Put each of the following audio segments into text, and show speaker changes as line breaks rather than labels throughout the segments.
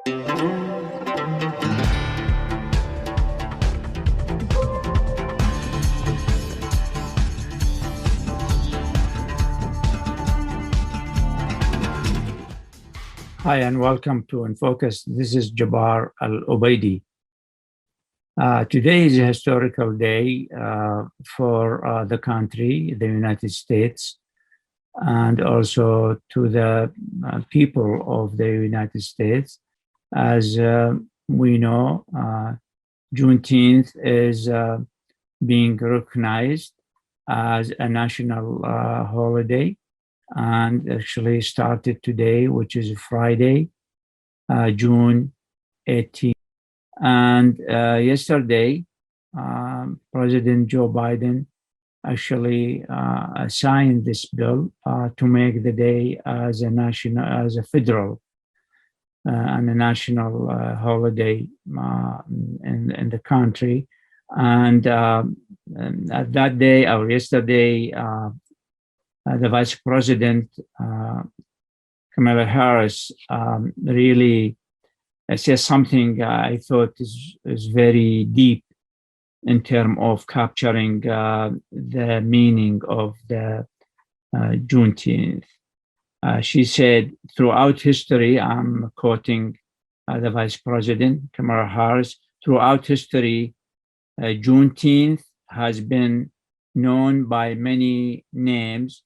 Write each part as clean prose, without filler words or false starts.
Hi, and welcome to InFocus. This is Jabbar Al-Ubaidi. Today is a historical day for the country, the United States, and also to the people of the United States. As we know, Juneteenth is being recognized as a national holiday, and actually started today, which is Friday, June 18th. And yesterday, President Joe Biden actually signed this bill to make the day as a federal and a national holiday in the country. And at that day, or yesterday, the Vice President, Kamala Harris, really says something I thought is very deep in terms of capturing the meaning of the Juneteenth. She said, throughout history, I'm quoting the Vice President, Kamala Harris, throughout history, Juneteenth has been known by many names: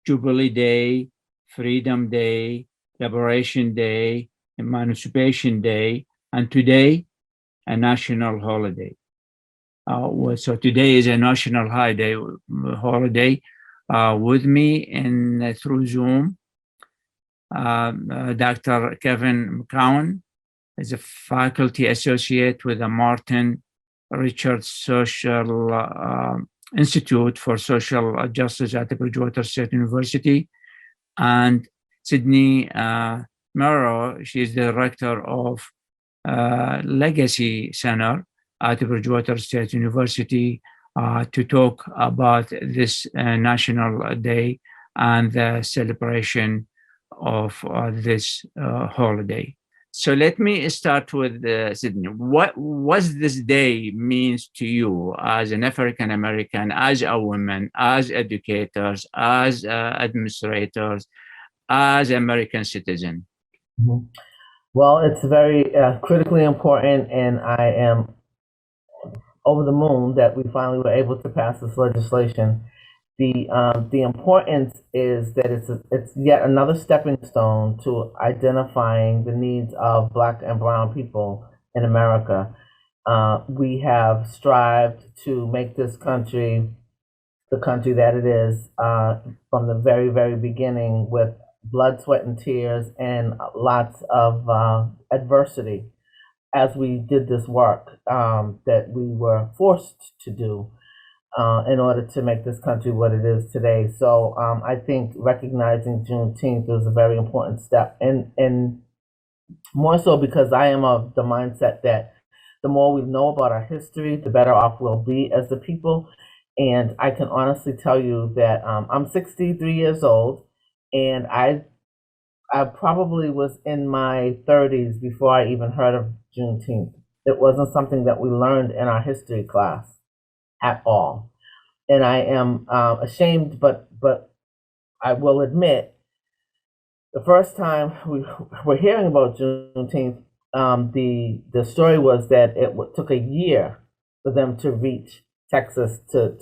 Jubilee Day, Freedom Day, Liberation Day, Emancipation Day, and today, a national holiday. So today is a national holiday. With me through Zoom, Dr. Kevin McCowan is a faculty associate with the Martin Richards Social Institute for Social Justice at the Bridgewater State University, and Sydney Merrow. She is the director of Legacy Center at the Bridgewater State University to talk about this National Day and the celebration of this holiday. So let me start with Sydney. What this day means to you as an African American, as a woman, as educators, as administrators, as American citizen?
Mm-hmm. Well, it's very critically important, and I am over the moon that we finally were able to pass this legislation. The importance is that it's yet another stepping stone to identifying the needs of Black and Brown people in America. We have strived to make this country the country that it is from the very, very beginning, with blood, sweat, and tears, and lots of adversity as we did this work that we were forced to do in order to make this country what it is today. So I think recognizing Juneteenth is a very important step, and more so because I am of the mindset that the more we know about our history, the better off we'll be as a people. And I can honestly tell you that I'm 63 years old, and I probably was in my 30s before I even heard of Juneteenth. It wasn't something that we learned in our history class at all. And I am ashamed, but I will admit, the first time we were hearing about Juneteenth, the story was that it took a year for them to reach Texas to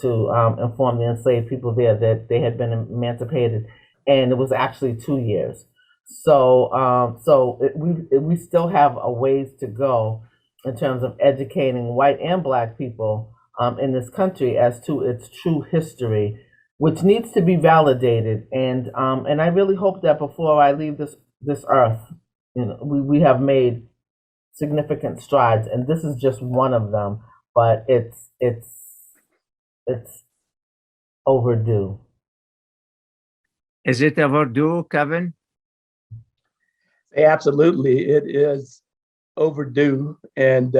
inform the enslaved people there that they had been emancipated, and it was actually 2 years. So we still have a ways to go in terms of educating white and Black people in this country as to its true history, which needs to be validated. And I really hope that before I leave this earth, we have made significant strides, and this is just one of them. But it's overdue.
Is it overdue, Kevin?
Absolutely, it is overdue. And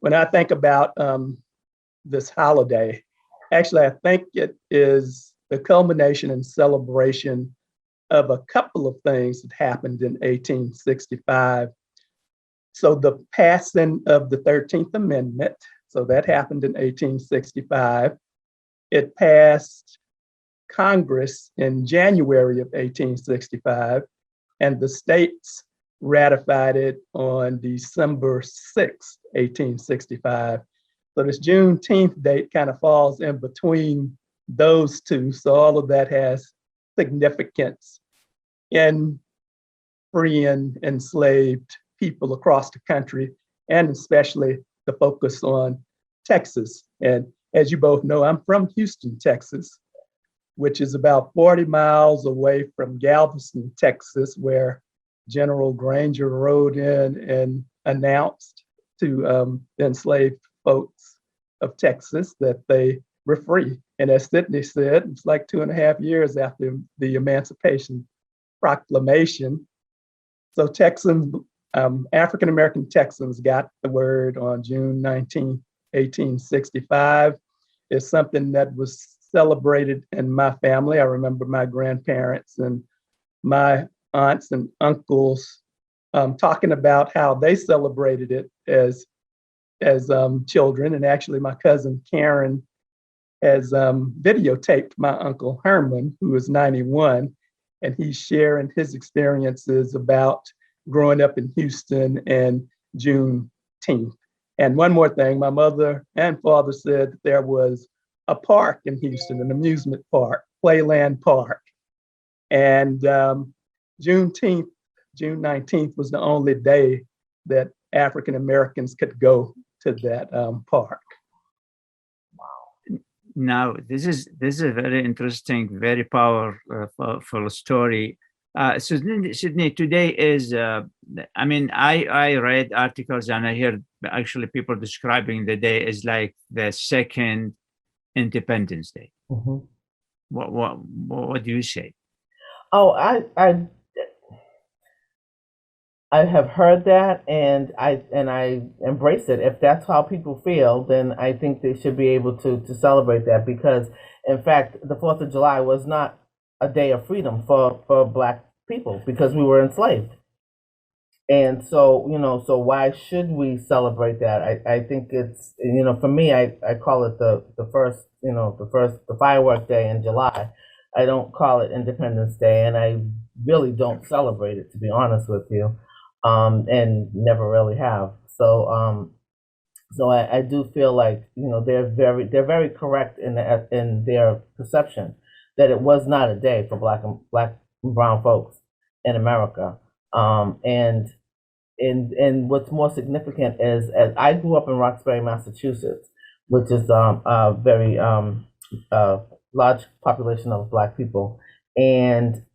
when I think about this holiday, actually, I think it is the culmination and celebration of a couple of things that happened in 1865. So the passing of the 13th Amendment, so that happened in 1865. It passed Congress in January of 1865, and the states ratified it on December 6th, 1865. So this Juneteenth date kind of falls in between those two. So all of that has significance in freeing enslaved people across the country, and especially the focus on Texas. And as you both know, I'm from Houston, Texas, which is about 40 miles away from Galveston, Texas, where General Granger rode in and announced to the enslaved folks of Texas that they were free. And as Sydney said, it's like 2.5 years after the Emancipation Proclamation. So Texans, African-American Texans got the word on June 19, 1865. It's something that was celebrated in my family. I remember my grandparents and my aunts and uncles talking about how they celebrated it as children. And actually my cousin Karen has videotaped my Uncle Herman, who is 91, and he's sharing his experiences about growing up in Houston and Juneteenth. And one more thing, my mother and father said that there was a park in Houston, an amusement park, Playland Park. And Juneteenth, June 19th, was the only day that African Americans could go to that park.
Now, this is a very interesting, very powerful story. Sydney, today is, I read articles and I heard actually people describing the day as like the second Independence Day.
Mm-hmm.
What do you say?
Oh, I have heard that, and I embrace it. If that's how people feel, then I think they should be able to celebrate that, because, in fact, the 4th of July was not a day of freedom for Black people, because we were enslaved. And so, so why should we celebrate that? I think it's, for me, I call it the first, the firework day in July. I don't call it Independence Day, and I really don't celebrate it, to be honest with you. And never really have. So, so I do feel like they're very correct in their perception that it was not a day for Black and brown folks in America. And what's more significant is, as I grew up in Roxbury, Massachusetts, which is a very large population of Black people, and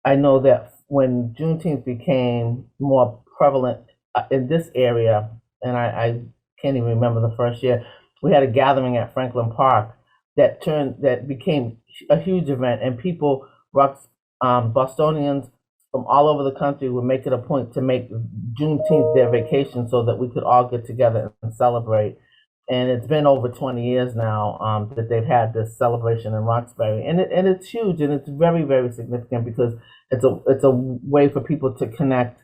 I know that when Juneteenth became more prevalent in this area, and I can't even remember the first year, we had a gathering at Franklin Park that became a huge event, and people, Bostonians from all over the country, would make it a point to make Juneteenth their vacation so that we could all get together and celebrate. And it's been over 20 years now that they've had this celebration in Roxbury, and it's huge, and it's very, very significant, because it's a way for people to connect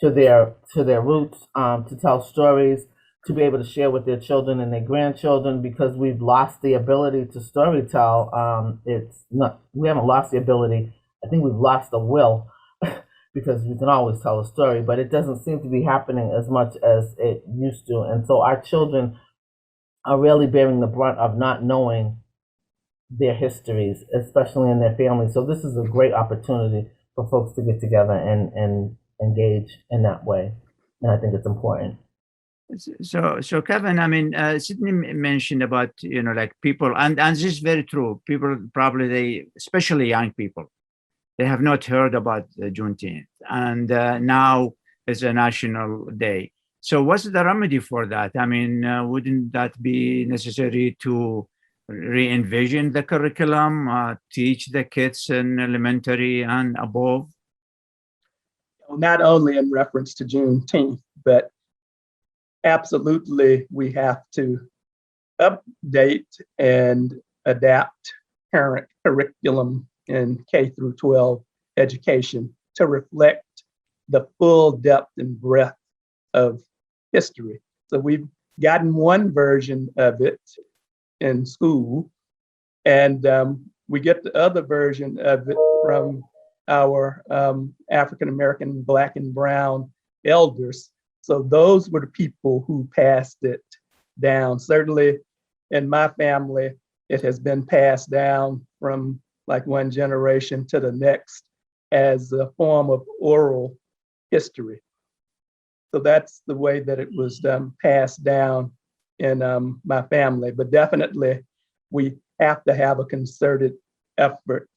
to their roots, to tell stories, to be able to share with their children and their grandchildren, because we've lost the ability to storytell. We haven't lost the ability. I think we've lost the will, because we can always tell a story, but it doesn't seem to be happening as much as it used to. And so our children are really bearing the brunt of not knowing their histories, especially in their families. So this is a great opportunity for folks to get together and engage in that way. And I think it's important.
So Kevin, Sydney mentioned about, like people, and this is very true. People probably, especially young people, they have not heard about Juneteenth, and now it's a national day. So what's the remedy for that? Wouldn't that be necessary to re-envision the curriculum, teach the kids in elementary and above?
Not only in reference to Juneteenth, but absolutely we have to update and adapt current curriculum in K through 12 education to reflect the full depth and breadth of history. So we've gotten one version of it in school, and we get the other version of it from our African American, Black and Brown elders. So those were the people who passed it down. Certainly in my family, it has been passed down from like one generation to the next as a form of oral history. So that's the way that it was passed down in my family. But definitely, we have to have a concerted effort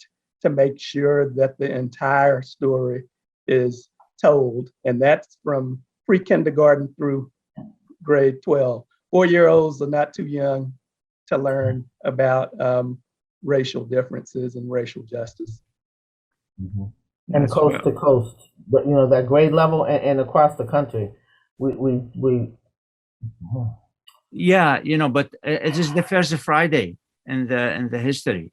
to make sure that the entire story is told. And that's from pre-kindergarten through grade 12. 4-year-olds are not too young to learn about racial differences and racial justice.
Mm-hmm. And coast to coast, but you know, that grade level and across the country, we.
Yeah, you know, but it is the first Friday in the history.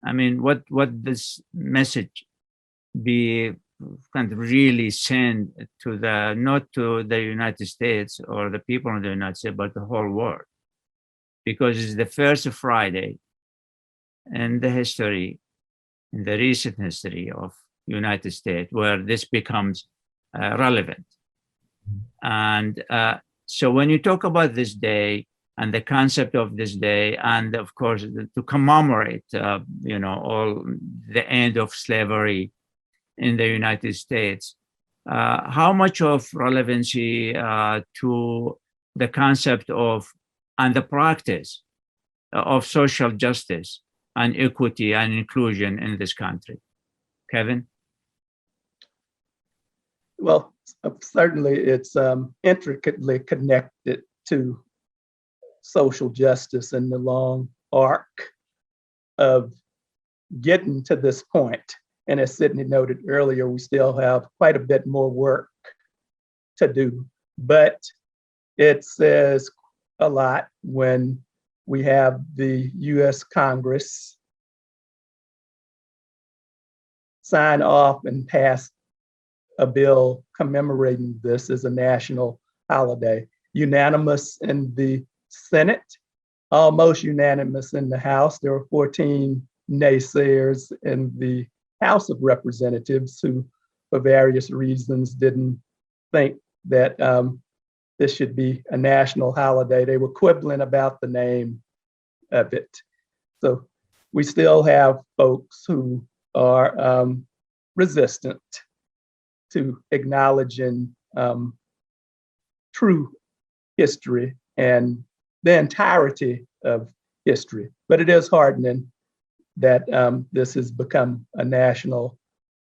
I mean, what this message be kind of really send to the, not to the United States or the people in the United States, but the whole world, because it's the first Friday in the history, in the recent history of United States, where this becomes relevant. And so when you talk about this day and the concept of this day, and of course to commemorate, you know, all the end of slavery in the United States, how much of relevancy to the concept of and the practice of social justice and equity and inclusion in this country? Kevin?
Well, certainly it's intricately connected to social justice and the long arc of getting to this point. And as Sydney noted earlier, we still have quite a bit more work to do, but it says a lot when we have the US Congress sign off and pass a bill commemorating this as a national holiday. Unanimous in the Senate, almost unanimous in the House. There were 14 naysayers in the House of Representatives who, for various reasons, didn't think that this should be a national holiday. They were quibbling about the name of it. So we still have folks who are resistant to acknowledging true history and the entirety of history. But it is heartening that this has become a national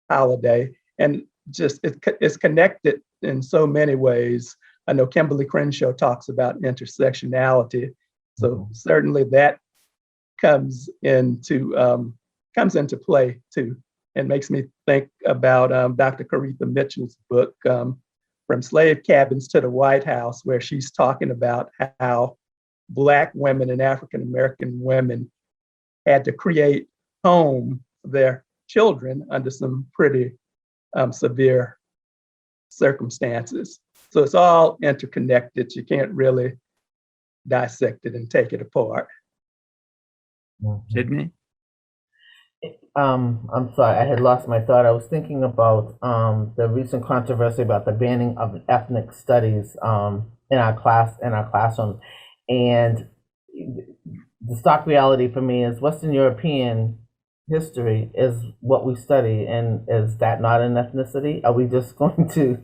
holiday, and just it's connected in so many ways. I know Kimberly Crenshaw talks about intersectionality, so certainly that comes into play too, and makes me think about Dr. Caretha Mitchell's book, From Slave Cabins to the White House, where she's talking about how Black women and African American women had to create home for their children under some pretty severe circumstances. So it's all interconnected. You can't really dissect it and take it apart.
Sydney?
I'm sorry, I had lost my thought. I was thinking about the recent controversy about the banning of ethnic studies in our classrooms. And the stark reality for me is Western European history is what we study, and is that not an ethnicity? Are we just going to,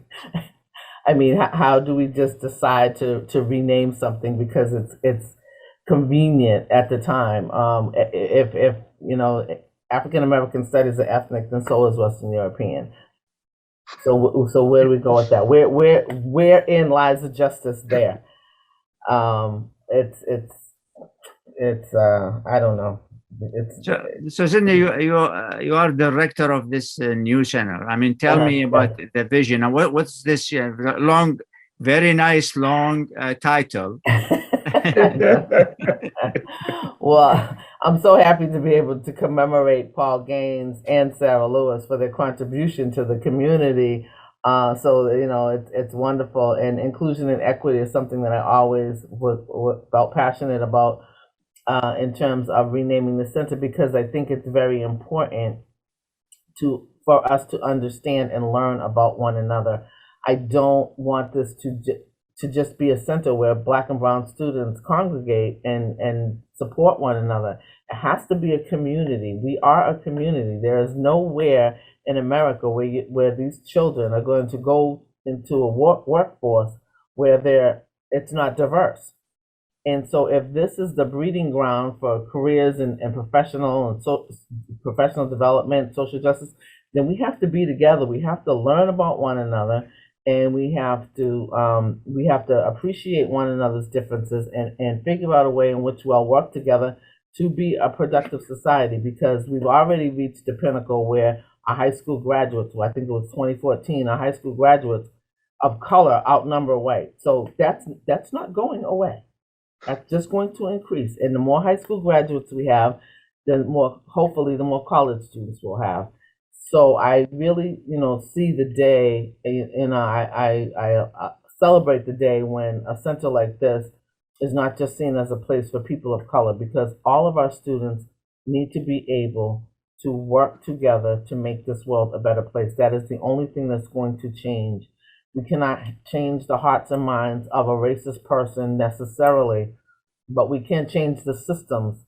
I mean, how do we just decide to rename something because it's convenient at the time? If you know, African American studies are ethnic, then so is Western European. So where do we go with that? Wherein lies the justice there? It's I don't know.
So Sydney, you are director of this news channel. I mean, tell me about the vision. And what's this long, very nice long title?
Well, I'm so happy to be able to commemorate Paul Gaines and Sarah Lewis for their contribution to the community So it's wonderful, and inclusion and equity is something that I always felt passionate about in terms of renaming the center, because I think it's very important for us to understand and learn about one another. I don't want this to just be a center where Black and Brown students congregate and support one another. It has to be a community. We are a community. There is nowhere in America where these children are going to go into a workforce where it's not diverse. And so if this is the breeding ground for careers and professional development, social justice, then we have to be together. We have to learn about one another, and we have to appreciate one another's differences and figure out a way in which we'll work together to be a productive society, because we've already reached the pinnacle where our high school graduates, well, I think it was 2014, our high school graduates of color outnumber white. So that's not going away. That's just going to increase. And the more high school graduates we have, hopefully, the more college students we'll have. So I really, see the day, I celebrate the day when a center like this is not just seen as a place for people of color, because all of our students need to be able to work together to make this world a better place. That is the only thing that's going to change. We cannot change the hearts and minds of a racist person necessarily, but we can change the systems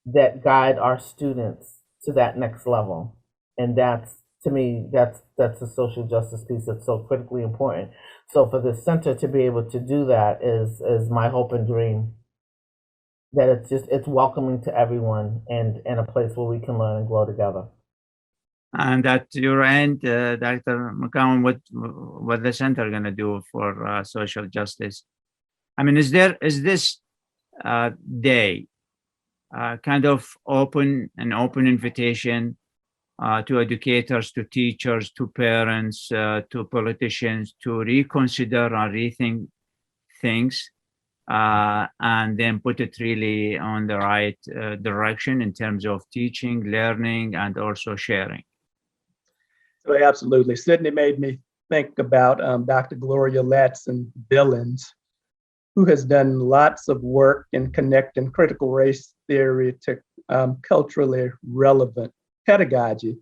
that guide our students to that next level. And that's, to me, that's a social justice piece that's so critically important. So for the center to be able to do that is my hope and dream. That it's welcoming to everyone and a place where we can learn and grow together.
And at your end, Dr. McCowan, what the center going to do for social justice? I mean, is this day kind of an open invitation to educators, to teachers, to parents, to politicians to reconsider and rethink things, and then put it really on the right direction in terms of teaching, learning, and also sharing?
So absolutely. Sydney made me think about Dr. Gloria Ladson-Billings, who has done lots of work in connecting critical race theory to culturally relevant pedagogy.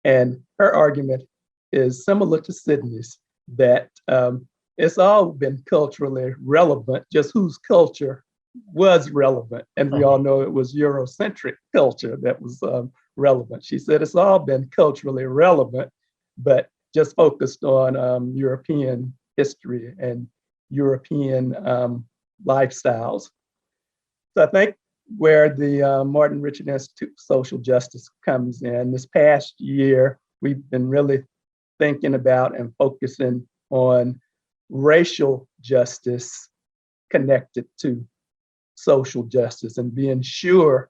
And her argument is similar to Sydney's, that it's all been culturally relevant, just whose culture was relevant. And we all know it was Eurocentric culture that was relevant. She said it's all been culturally relevant, but just focused on European history and European lifestyles. So I think where the Martin Richard Institute for Social Justice comes in, this past year, we've been really thinking about and focusing on racial justice connected to social justice, and being sure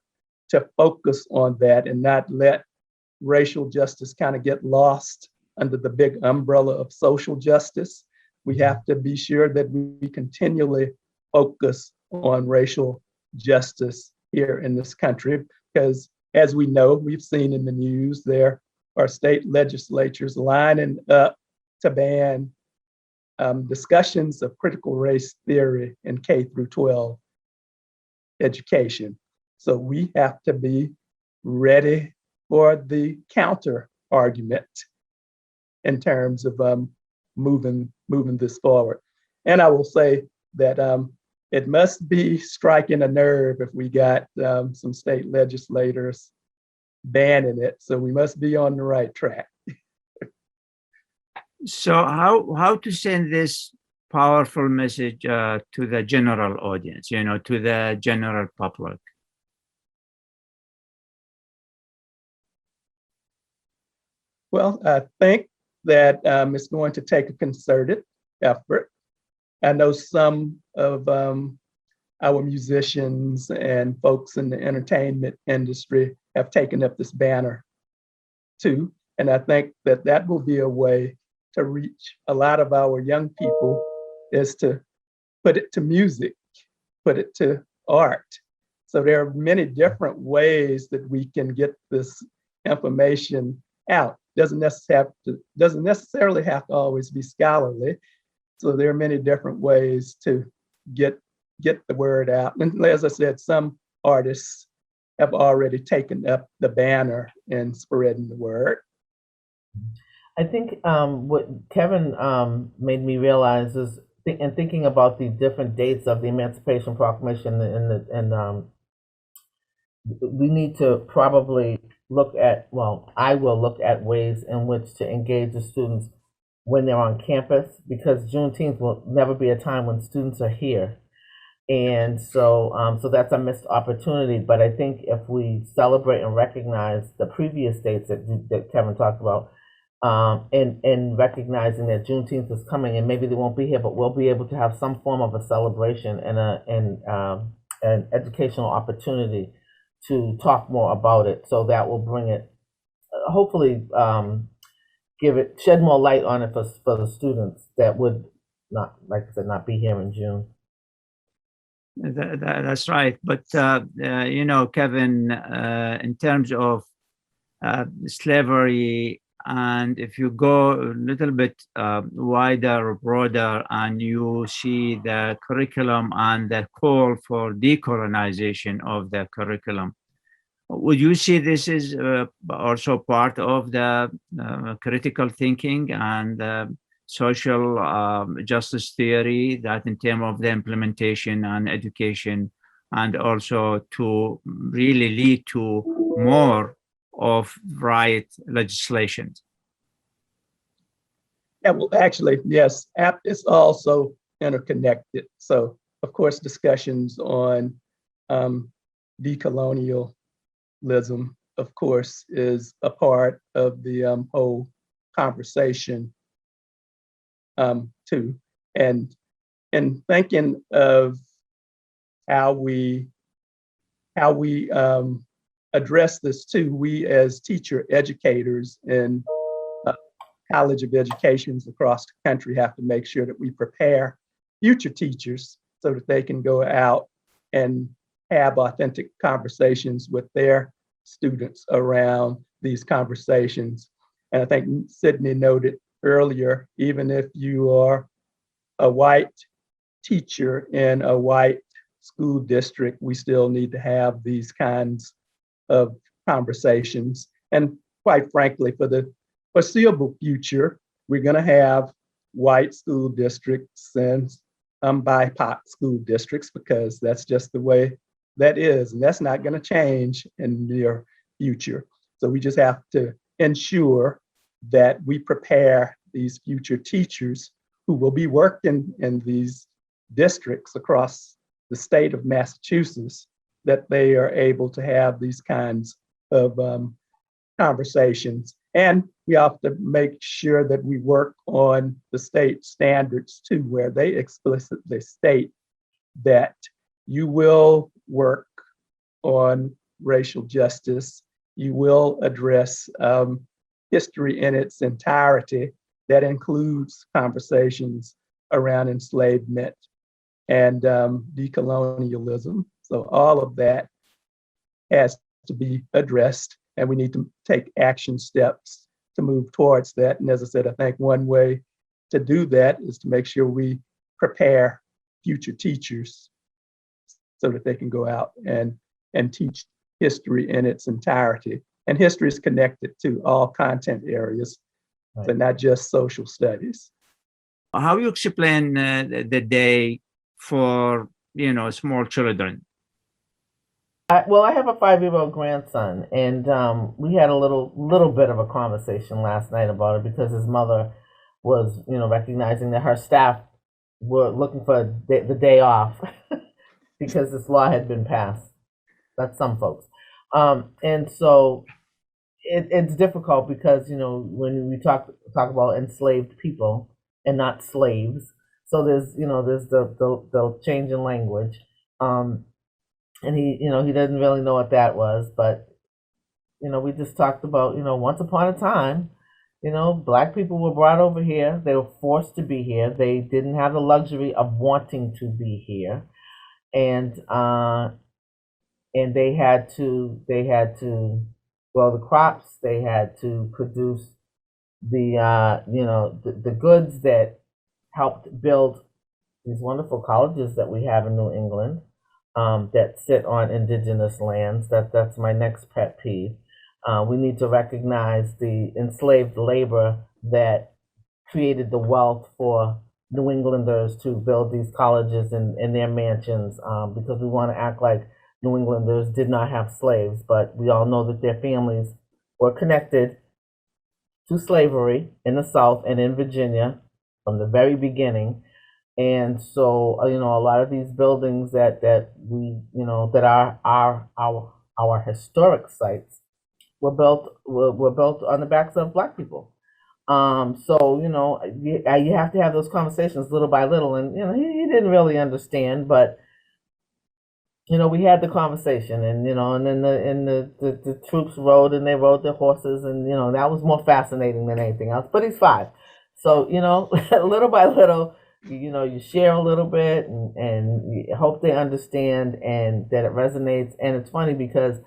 to focus on that and not let racial justice kind of get lost under the big umbrella of social justice. We have to be sure that we continually focus on racial justice here in this country, because as we know, we've seen in the news, there are state legislatures lining up to ban discussions of critical race theory in K through 12 education. So we have to be ready for the counter argument in terms of moving this forward. And I will say that it must be striking a nerve if we got some state legislators banning it. So we must be on the right track.
So how to send this powerful message to the general audience, to the general public?
Well, I think that it's going to take a concerted effort. I know some of our musicians and folks in the entertainment industry have taken up this banner too. And I think that will be a way to reach a lot of our young people, is to put it to music, put it to art. So there are many different ways that we can get this information out. doesn't necessarily have to always be scholarly. So there are many different ways to get the word out. And as I said, some artists have already taken up the banner in spreading the word.
I think what Kevin made me realize is, in thinking about the different dates of the Emancipation Proclamation, and we need to probably look at, well, I will look at ways in which to engage the students when they're on campus, because Juneteenth will never be a time when students are here. And so that's a missed opportunity. But I think if we celebrate and recognize the previous dates that Kevin talked about, and recognizing that Juneteenth is coming, and maybe they won't be here, but we'll be able to have some form of a celebration and an educational opportunity to talk more about it. So that will bring it, hopefully, shed more light on it for the students that would not, like I said, not be here in June.
That's right. But, Kevin, in terms of slavery, and if you go a little bit wider or broader, and you see the curriculum and the call for decolonization of the curriculum, would you see this is also part of the critical thinking and social justice theory, that in terms of the implementation and education, and also to really lead to more of right legislation?
Yeah, well, actually, yes, it's also interconnected. So, of course, discussions on decolonialism, of course, is a part of the whole conversation too. And in thinking of how we address this too, we as teacher educators in college of educations across the country have to make sure that we prepare future teachers so that they can go out and have authentic conversations with their students around these conversations. And I think Sydney noted earlier, even if you are a white teacher in a white school district, we still need to have these kinds of conversations. And quite frankly, for the foreseeable future, we're going to have white school districts and BIPOC school districts, because that's just the way that is. And that's not going to change in the near future. So we just have to ensure that we prepare these future teachers who will be working in these districts across the state of Massachusetts, that they are able to have these kinds of conversations. And we have to make sure that we work on the state standards too, where they explicitly state that you will work on racial justice, you will address history in its entirety. That includes conversations around enslavement and decolonialism. So all of that has to be addressed, and we need to take action steps to move towards that. And as I said, I think one way to do that is to make sure we prepare future teachers so that they can go out and teach history in its entirety. And history is connected to all content areas, right, but not just social studies.
How you explain the day for small children?
Well, I have a 5-year-old grandson, and we had a little bit of a conversation last night about it, because his mother was, recognizing that her staff were looking for the day off because this law had been passed. That's some folks, and so it's difficult because when we talk about enslaved people and not slaves, so there's the change in language. And he doesn't really know what that was, but we just talked about once upon a time, Black people were brought over here. They were forced to be here. They didn't have the luxury of wanting to be here, and they had to grow the crops. They had to produce the goods that helped build these wonderful colleges that we have in New England, that sit on indigenous lands. That's my next pet peeve. We need to recognize the enslaved labor that created the wealth for New Englanders to build these colleges and their mansions, because we want to act like New Englanders did not have slaves, but we all know that their families were connected to slavery in the South and in Virginia from the very beginning. And so, a lot of these buildings that we, that are our historic sites were built on the backs of Black people. So, you have to have those conversations little by little, and he didn't really understand, but we had the conversation, and and then the troops rode, and they rode their horses, and that was more fascinating than anything else. But he's 5, so little by little, you share a little bit, and you hope they understand and that it resonates. And it's funny because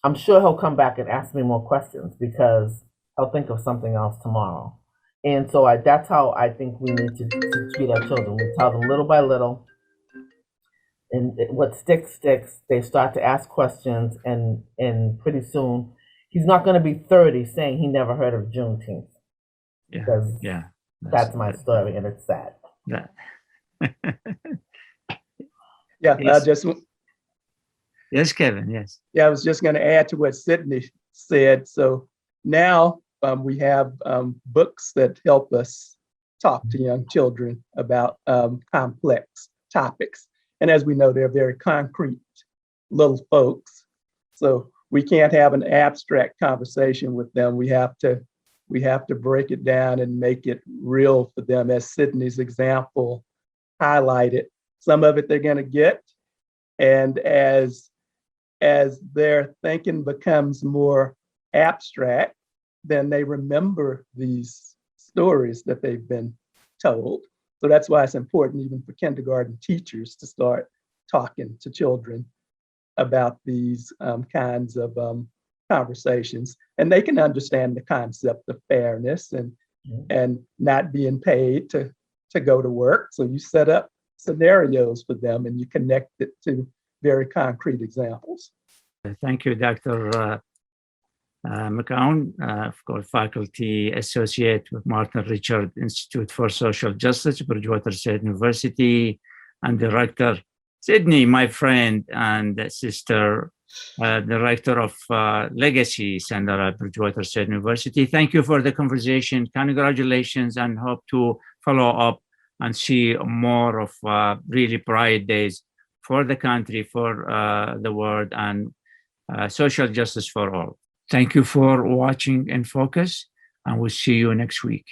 I'm sure he'll come back and ask me more questions because he'll think of something else tomorrow. And so that's how I think we need to treat our children. We tell them little by little, and what sticks. They start to ask questions, and pretty soon he's not going to be 30 saying he never heard of Juneteenth.
Yeah,
Because
yeah.
that's my story, and it's sad.
That.
Yeah,
Yes. Yes, Kevin. Yes.
I was just going to add to what Sydney said. So now we have books that help us talk to young children about complex topics. And as we know, they're very concrete little folks. So we can't have an abstract conversation with them. We have to break it down and make it real for them, as Sydney's example highlighted. Some of it they're going to get, and as their thinking becomes more abstract, then they remember these stories that they've been told. So that's why it's important even for kindergarten teachers to start talking to children about these kinds of conversations, and they can understand the concept of fairness and not being paid to go to work. So you set up scenarios for them and you connect it to very concrete examples.
Thank you, Dr. McCown, of course, faculty associate with Martin Richard Institute for Social Justice, Bridgewater State University, and director Sydney, my friend and sister, director of Legacy Center at Bridgewater State University. Thank you for the conversation. Congratulations, and hope to follow up and see more of really bright days for the country, for the world, and social justice for all. Thank you for watching InFocus, and we'll see you next week.